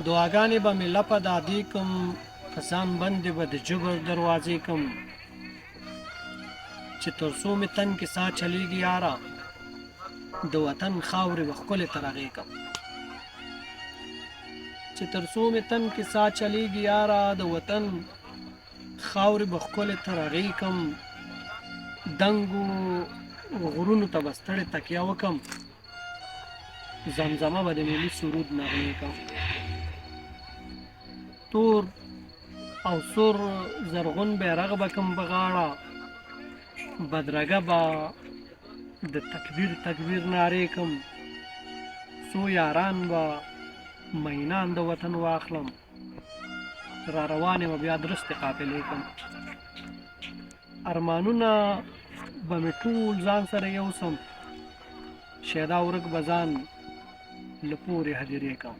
دعاګانې به مې لپه دادې کم په ځان باندې به د جبر دروازې کم چې تر څو مې تن کې ساه چلیږي یاره د وطن خاورې به ښکلې ته رغې کم چې تر څو مې تن کې ساه چلیږي یاره د وطن خاورې به ښکلې ته رغې کم دنګو غرونو ته به ستړې تکیه وکم زمزمه به د ملي سرود نغمې کم تور او سور زرغون بیرغ به کم په غاړه بدرګه به د تکبیر تکبیر نارې کم څو یاران به مینان د وطن واخلم را روانې به بیا درستې قافلې کم ارمانونه به مې ټول ځان سره یوسم شیدا ورک به ځان له پورې هدیرې کم